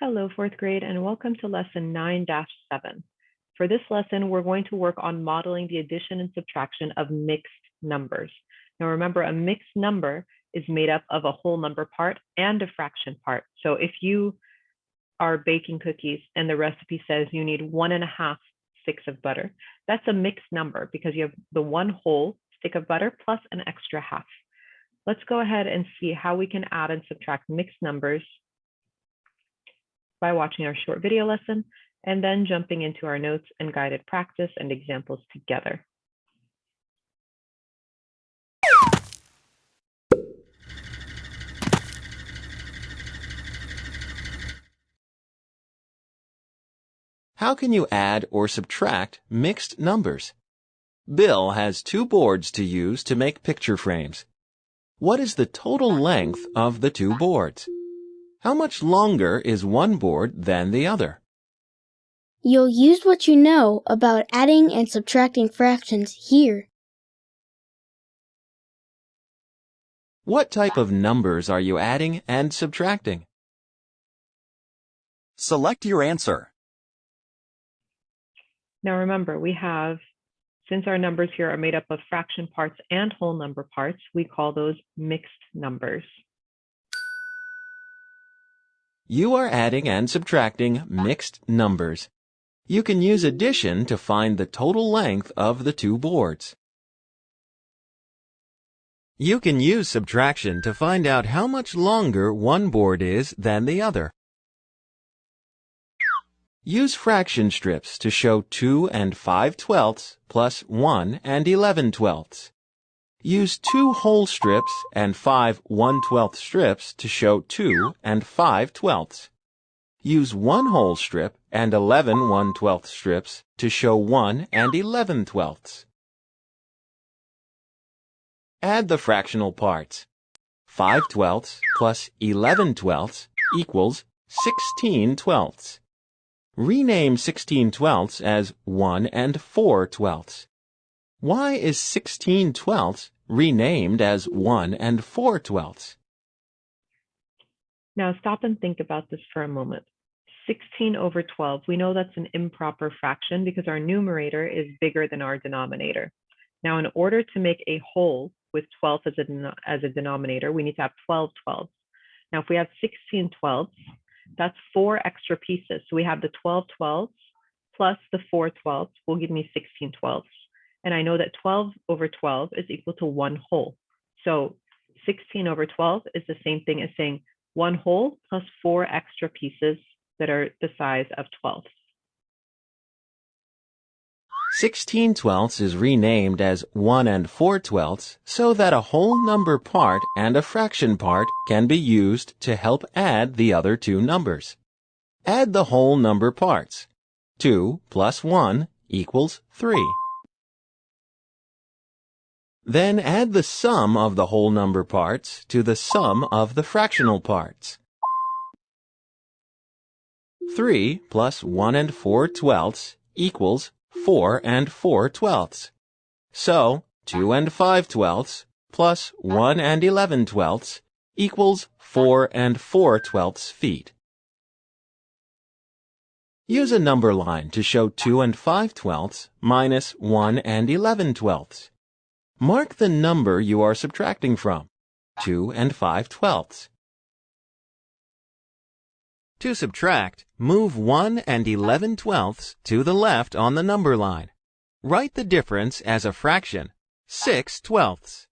Hello, fourth grade, and welcome to lesson 9-7. For this lesson, we're going to work on modeling the addition and subtraction of mixed numbers. Now remember, a mixed number is made up of a whole number part and a fraction part. So if you are baking cookies and the recipe says you need 1.5 sticks of butter, that's a mixed number because you have the one whole stick of butter plus an extra half. Let's go ahead and see how we can add and subtract mixed numbers by watching our short video lesson and then jumping into our notes and guided practice and examples together. How can you add or subtract mixed numbers? Bill has two boards to use to make picture frames. What is the total length of the two boards? How much longer is one board than the other? You'll use what you know about adding and subtracting fractions here. What type of numbers are you adding and subtracting? Select your answer. Now remember, since our numbers here are made up of fraction parts and whole number parts, we call those mixed numbers. You are adding and subtracting mixed numbers. You can use addition to find the total length of the two boards. You can use subtraction to find out how much longer one board is than the other. Use fraction strips to show 2 and 5/12 plus 1 and 11/12. Use 2 whole strips and 5 1/12 strips to show 2 and 5/12. Use 1 whole strip and 11 1/12 strips to show 1 and 11/12. Add the fractional parts. 5/12 plus 11/12 equals 16/12. Rename 16/12 as 1 and 4/12. Why is 16/12 renamed as 1 and 4/12? Now stop and think about this for a moment. 16 over 12, we know that's an improper fraction because our numerator is bigger than our denominator. Now in order to make a whole with 12 as a denominator, we need to have 12 12s. Now if we have 16 12s, that's 4 extra pieces. So we have the 12 12s plus the 4 12s will give me 16 12s. And I know that 12 over 12 is equal to 1 whole. So 16 over 12 is the same thing as saying 1 whole plus 4 extra pieces that are the size of 12. 16/12 is renamed as 1 and 4/12 so that a whole number part and a fraction part can be used to help add the other two numbers. Add the whole number parts. 2 plus 1 equals 3. Then add the sum of the whole number parts to the sum of the fractional parts. 3 plus 1 and 4/12 equals 4 and 4/12. So, 2 and 5/12 plus 1 and 11/12 equals 4 and 4/12 feet. Use a number line to show 2 and 5/12 minus 1 and 11/12. Mark the number you are subtracting from, 2 and 5/12. To subtract, move 1 and 11/12 to the left on the number line. Write the difference as a fraction, 6/12.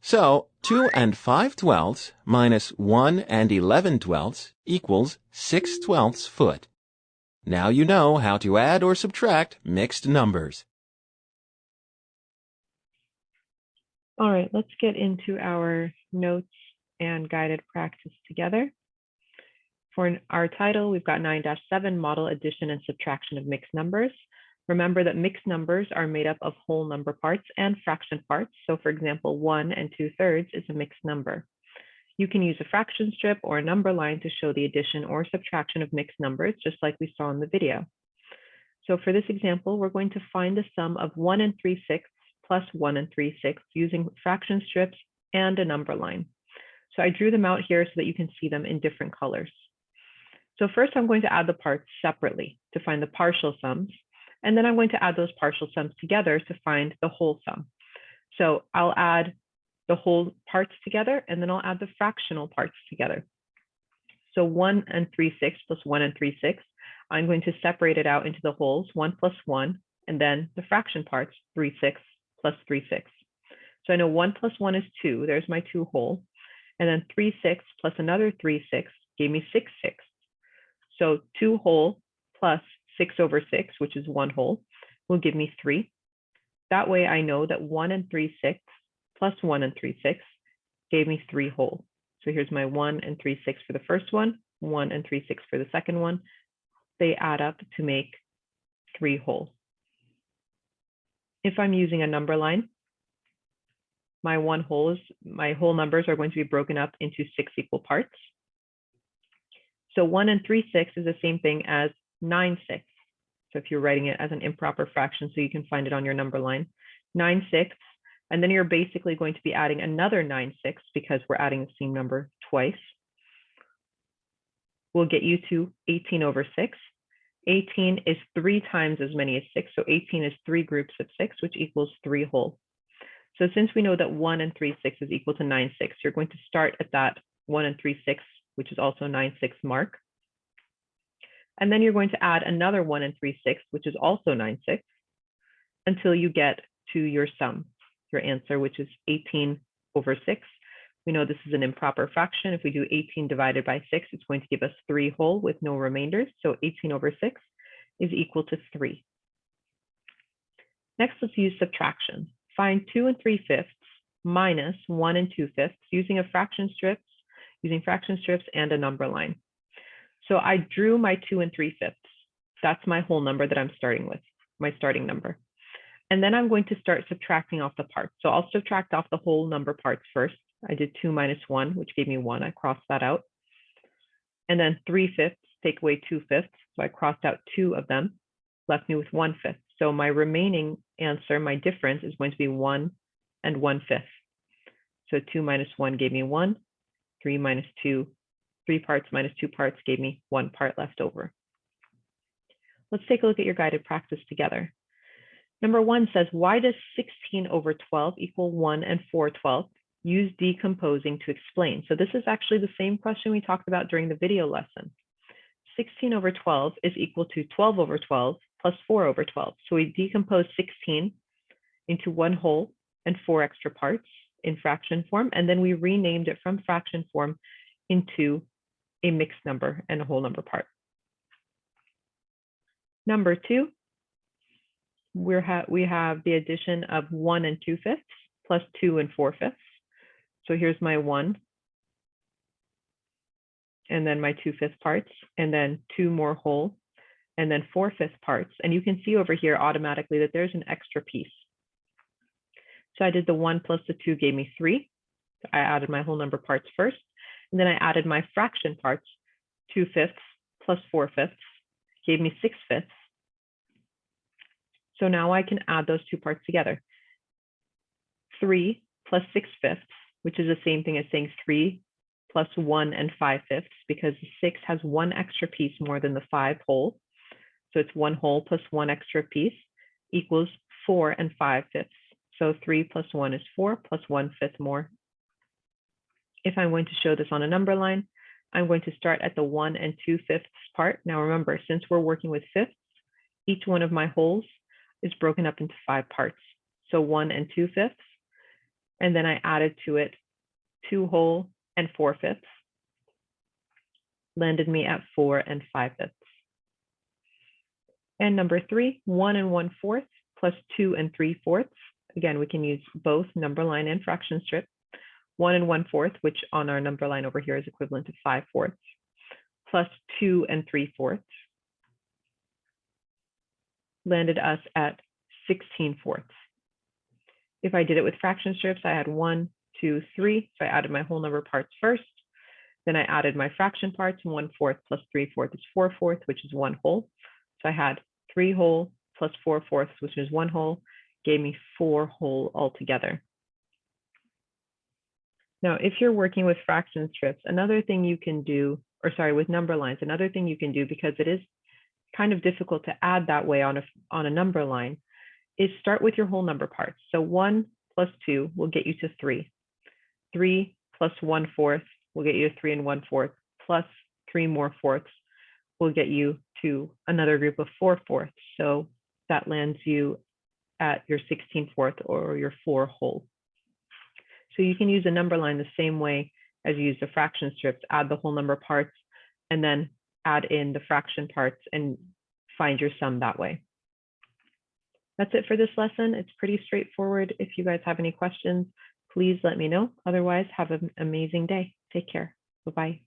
So, 2 and 5/12 minus 1 and 11/12 equals 6/12 foot. Now you know how to add or subtract mixed numbers. All right, let's get into our notes and guided practice together. For our title, we've got 9-7, Model Addition and Subtraction of Mixed Numbers. Remember that mixed numbers are made up of whole number parts and fraction parts. So for example, 1 and 2/3 is a mixed number. You can use a fraction strip or a number line to show the addition or subtraction of mixed numbers, just like we saw in the video. So for this example, we're going to find the sum of 1 and 3/6 plus 1 and 3/6 using fraction strips and a number line. So I drew them out here so that you can see them in different colors. So first I'm going to add the parts separately to find the partial sums. And then I'm going to add those partial sums together to find the whole sum. So I'll add the whole parts together, and then I'll add the fractional parts together. So 1 and 3/6 plus 1 and 3/6, I'm going to separate it out into the wholes, 1 plus 1, and then the fraction parts, 3/6 plus 3/6. So I know 1 plus 1 is 2, there's my 2 whole, and then 3/6 plus another 3/6 gave me 6/6. So 2 whole plus 6/6, which is 1 whole, will give me 3. That way I know that 1 and 3/6 plus 1 and 3/6 gave me 3 whole. So here's my 1 and 3/6 for the first one, 1 and 3/6 for the second one. They add up to make 3 whole. If I'm using a number line, my whole numbers are going to be broken up into 6 equal parts. So 1 and 3/6 is the same thing as 9/6. So if you're writing it as an improper fraction, so you can find it on your number line, 9/6, and then you're basically going to be adding another 9/6 because we're adding the same number twice. Will get you to 18/6. 18 is 3 times as many as 6, so 18 is 3 groups of 6, which equals 3 whole. So since we know that 1 and 3/6 is equal to 9/6, you're going to start at that 1 and 3/6, which is also 9/6 mark. And then you're going to add another 1 and 3/6, which is also 9/6, until you get to your sum, your answer, which is 18/6. We know this is an improper fraction. If we do 18 divided by 6, it's going to give us 3 whole with no remainders. So 18/6 is equal to 3. Next, let's use subtraction. Find 2 and 3/5 minus 1 and 2/5 using fraction strips and a number line. So I drew my 2 and 3/5. That's my whole number that I'm starting with, my starting number. And then I'm going to start subtracting off the parts. So I'll subtract off the whole number parts first. I did 2 minus 1, which gave me 1. I crossed that out. And then 3/5, take away 2/5. So I crossed out 2 of them, left me with 1/5. So my remaining answer, my difference, is going to be 1 and 1/5. So 2 minus 1 gave me 1. 3 minus 2, 3 parts minus 2 parts gave me 1 part left over. Let's take a look at your guided practice together. Number 1 says, why does 16/12 equal 1 and 4/12? Use decomposing to explain. So this is actually the same question we talked about during the video lesson. 16/12 is equal to 12/12 plus 4/12. So we decompose 16 into 1 whole and 4 extra parts in fraction form, and then we renamed it from fraction form into a mixed number and a whole number part. Number 2, we have the addition of 1 and 2/5 plus 2 and 4/5. So here's my 1, and then my 2/5 parts, and then 2 more whole, and then 4/5 parts. And you can see over here automatically that there's an extra piece. So I did the 1 plus the 2 gave me 3. I added my whole number parts first, and then I added my fraction parts. 2/5 plus 4/5 gave me 6/5. So now I can add those 2 parts together. 3 plus 6/5, which is the same thing as saying 3 plus 1 and 5/5, because the 6 has 1 extra piece more than the 5 whole. So it's 1 whole plus 1 extra piece equals 4 and 5/5. So 3 plus 1 is 4 plus 1/5 more. If I'm going to show this on a number line, I'm going to start at the 1 and 2/5 part. Now remember, since we're working with fifths, each one of my wholes is broken up into 5 parts. So 1 and 2/5, and then I added to it 2 whole and 4/5, landed me at 4 and 5/5. And number 3, 1 and 1/4 plus 2 and 3/4. Again, we can use both number line and fraction strip. 1 and 1/4, which on our number line over here is equivalent to 5/4, plus 2 and 3/4, landed us at 16/4. If I did it with fraction strips, I had 1, 2, 3. So I added my whole number parts first. Then I added my fraction parts. 1/4 plus 3/4 is 4/4, which is 1 whole. So I had 3 whole plus 4/4, which is 1 whole, gave me 4 whole altogether. Now, if you're working with fraction strips, another thing you can do, or sorry, with number lines, another thing you can do, because it is kind of difficult to add that way on a number line, is start with your whole number parts. So 1 plus 2 will get you to 3. 3 plus 1/4 will get you to 3 1/4, plus 3 more fourths will get you to another group of 4/4. So that lands you at your 16/4 or your 4 whole. So you can use a number line the same way as you use the fraction strips, add the whole number parts, and then add in the fraction parts and find your sum that way. That's it for this lesson. It's pretty straightforward. If you guys have any questions, please let me know. Otherwise, have an amazing day. Take care. Bye-bye.